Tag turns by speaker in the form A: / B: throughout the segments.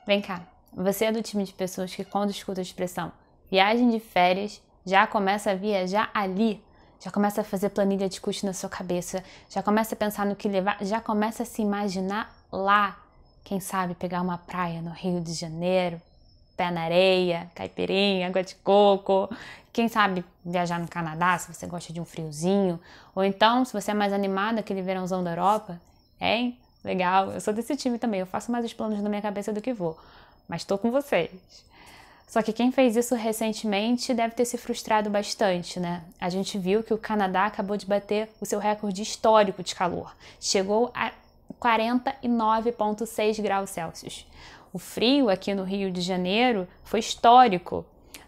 A: Vem cá, você é do time de pessoas que quando escuta a expressão viagem de férias, já começa a viajar ali, já começa a fazer planilha de custo na sua cabeça, já começa a pensar no que levar, já começa a se imaginar lá. Quem sabe pegar uma praia no Rio de Janeiro, pé na areia, caipirinha, água de coco. Quem sabe viajar no Canadá, se você gosta de um friozinho. Ou então, se você é mais animada, aquele verãozão da Europa. Hein? Legal, eu sou desse time também. Eu faço mais os planos na minha cabeça do que vou. Mas tô com vocês. Só que quem fez isso recentemente deve ter se frustrado bastante, né? A gente viu que o Canadá acabou de bater o seu recorde histórico de calor. Chegou a 49,6 graus Celsius. O frio aqui no Rio de Janeiro foi histórico.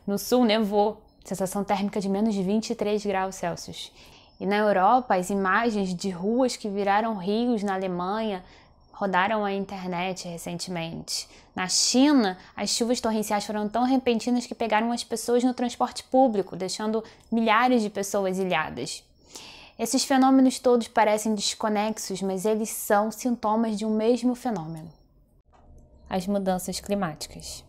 A: No sul nevou, sensação térmica de menos de 23 graus Celsius. E na Europa, as imagens de ruas que viraram rios na Alemanha rodaram a internet recentemente. Na China, as chuvas torrenciais foram tão repentinas que pegaram as pessoas no transporte público, deixando milhares de pessoas ilhadas. Esses fenômenos todos parecem desconexos, mas eles são sintomas de um mesmo fenômeno: as mudanças climáticas.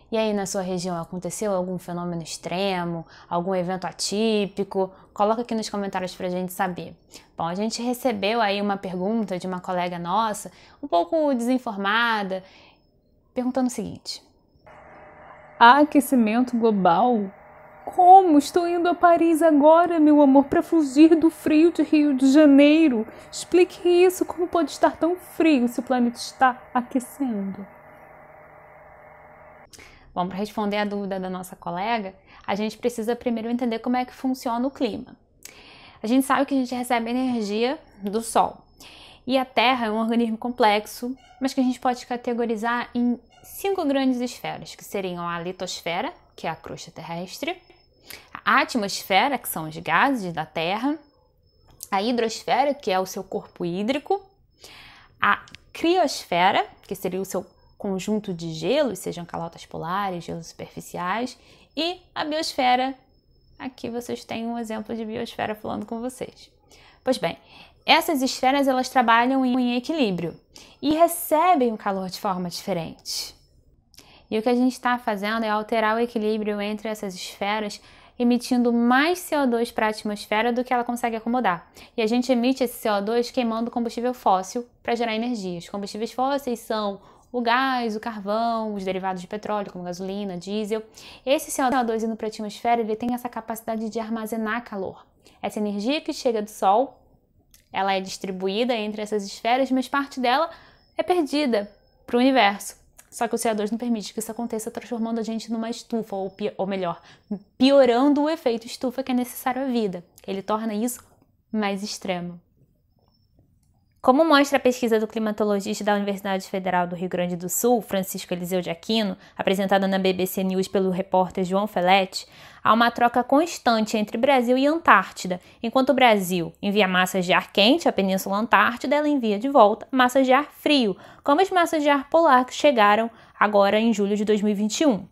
A: E aí, na sua região, aconteceu algum fenômeno extremo, algum evento atípico? Coloca aqui nos comentários pra gente saber. Bom, a gente recebeu aí uma pergunta de uma colega nossa, um pouco desinformada, perguntando o seguinte:
B: há aquecimento global? Como? Estou indo a Paris agora, meu amor, para fugir do frio de Rio de Janeiro. Explique isso, como pode estar tão frio se o planeta está aquecendo?
A: Bom, para responder a dúvida da nossa colega, a gente precisa primeiro entender como é que funciona o clima. A gente sabe que a gente recebe energia do Sol. E a Terra é um organismo complexo, mas que a gente pode categorizar em 5 grandes esferas, que seriam a litosfera, que é a crosta terrestre, a atmosfera, que são os gases da Terra, a hidrosfera, que é o seu corpo hídrico, a criosfera, que seria o seu conjunto de gelos, sejam calotas polares, gelos superficiais, e a biosfera. Aqui vocês têm um exemplo de biosfera falando com vocês. Pois bem, essas esferas elas trabalham em equilíbrio e recebem o calor de forma diferente. E o que a gente está fazendo é alterar o equilíbrio entre essas esferas, emitindo mais CO2 para a atmosfera do que ela consegue acomodar. E a gente emite esse CO2 queimando combustível fóssil para gerar energia. Os combustíveis fósseis são o gás, o carvão, os derivados de petróleo, como gasolina, diesel. Esse CO2 indo para a atmosfera, ele tem essa capacidade de armazenar calor. Essa energia que chega do Sol, ela é distribuída entre essas esferas, mas parte dela é perdida para o universo. Só que o CO2 não permite que isso aconteça, transformando a gente numa estufa, ou melhor, piorando o efeito estufa que é necessário à vida. Ele torna isso mais extremo. Como mostra a pesquisa do climatologista da Universidade Federal do Rio Grande do Sul, Francisco Eliseu de Aquino, apresentada na BBC News pelo repórter João Felete, há uma troca constante entre Brasil e Antártida. Enquanto o Brasil envia massas de ar quente à Península Antártida, ela envia de volta massas de ar frio, como as massas de ar polar que chegaram agora em julho de 2021.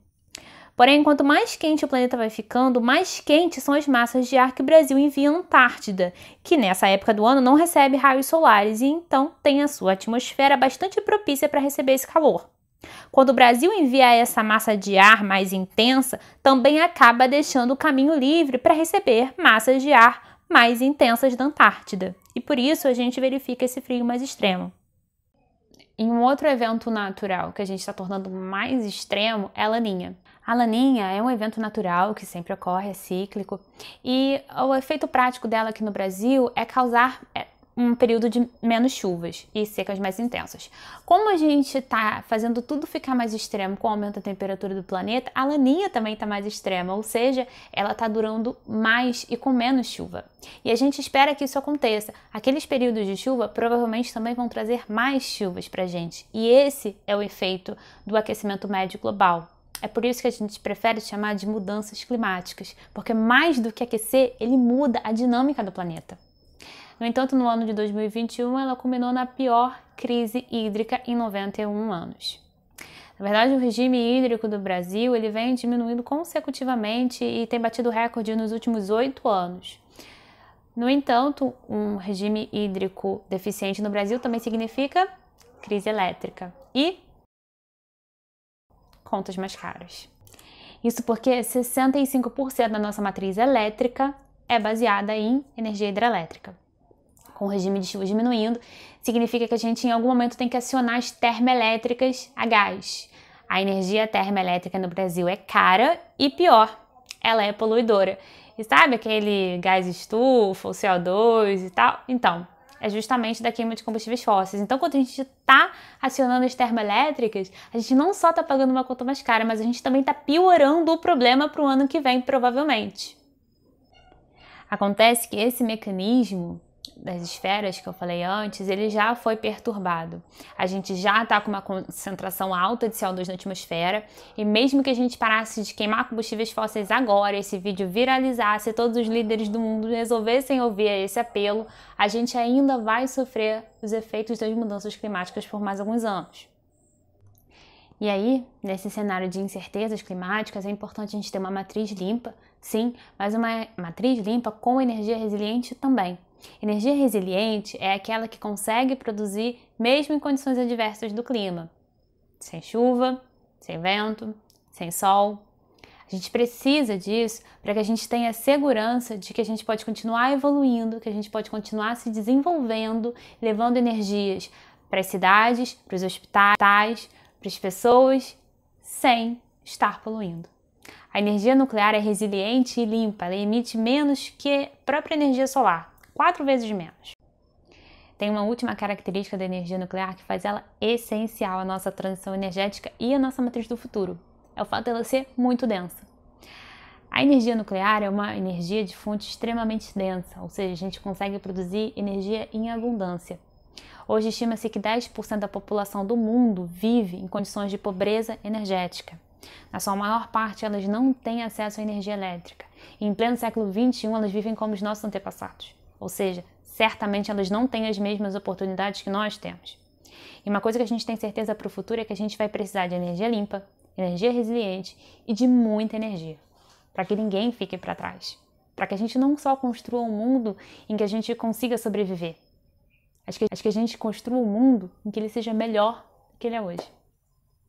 A: Porém, quanto mais quente o planeta vai ficando, mais quentes são as massas de ar que o Brasil envia à Antártida, que nessa época do ano não recebe raios solares e então tem a sua atmosfera bastante propícia para receber esse calor. Quando o Brasil envia essa massa de ar mais intensa, também acaba deixando o caminho livre para receber massas de ar mais intensas da Antártida. E por isso a gente verifica esse frio mais extremo. Em um outro evento natural que a gente está tornando mais extremo é a Laninha. A Laninha é um evento natural que sempre ocorre, é cíclico, e o efeito prático dela aqui no Brasil é causar um período de menos chuvas e secas mais intensas. Como a gente está fazendo tudo ficar mais extremo com o aumento da temperatura do planeta, a Laninha também está mais extrema, ou seja, ela está durando mais e com menos chuva. E a gente espera que isso aconteça. Aqueles períodos de chuva provavelmente também vão trazer mais chuvas para a gente. E esse é o efeito do aquecimento médio global. É por isso que a gente prefere chamar de mudanças climáticas, porque mais do que aquecer, ele muda a dinâmica do planeta. No entanto, no ano de 2021, ela culminou na pior crise hídrica em 91 anos. Na verdade, o regime hídrico do Brasil ele vem diminuindo consecutivamente e tem batido recorde nos últimos 8 anos. No entanto, um regime hídrico deficiente no Brasil também significa crise elétrica e contas mais caras. Isso porque 65% da nossa matriz elétrica é baseada em energia hidrelétrica. Com o regime de chuva diminuindo, significa que a gente em algum momento tem que acionar as termoelétricas a gás. A energia termoelétrica no Brasil é cara e pior, ela é poluidora. E sabe aquele gás estufa, o CO2 e tal? Então, é justamente da queima de combustíveis fósseis. Então, quando a gente está acionando as termoelétricas, a gente não só está pagando uma conta mais cara, mas a gente também está piorando o problema para o ano que vem, provavelmente. Acontece que esse mecanismo das esferas que eu falei antes, ele já foi perturbado. A gente já está com uma concentração alta de CO2 na atmosfera e mesmo que a gente parasse de queimar combustíveis fósseis agora, esse vídeo viralizasse, todos os líderes do mundo resolvessem ouvir esse apelo, a gente ainda vai sofrer os efeitos das mudanças climáticas por mais alguns anos. E aí, nesse cenário de incertezas climáticas, é importante a gente ter uma matriz limpa, sim, mas uma matriz limpa com energia resiliente também. Energia resiliente é aquela que consegue produzir mesmo em condições adversas do clima. Sem chuva, sem vento, sem sol. A gente precisa disso para que a gente tenha segurança de que a gente pode continuar evoluindo, que a gente pode continuar se desenvolvendo, levando energias para as cidades, para os hospitais, para as pessoas, sem estar poluindo. A energia nuclear é resiliente e limpa, ela emite menos que a própria energia solar. 4 vezes menos. Tem uma última característica da energia nuclear que faz ela essencial à nossa transição energética e à nossa matriz do futuro. É o fato dela ser muito densa. A energia nuclear é uma energia de fonte extremamente densa, ou seja, a gente consegue produzir energia em abundância. Hoje estima-se que 10% da população do mundo vive em condições de pobreza energética. Na sua maior parte, elas não têm acesso à energia elétrica. E em pleno século XXI, elas vivem como os nossos antepassados. Ou seja, certamente elas não têm as mesmas oportunidades que nós temos. E uma coisa que a gente tem certeza para o futuro é que a gente vai precisar de energia limpa, energia resiliente e de muita energia, para que ninguém fique para trás. Para que a gente não só construa um mundo em que a gente consiga sobreviver, mas que a gente construa um mundo em que ele seja melhor do que ele é hoje.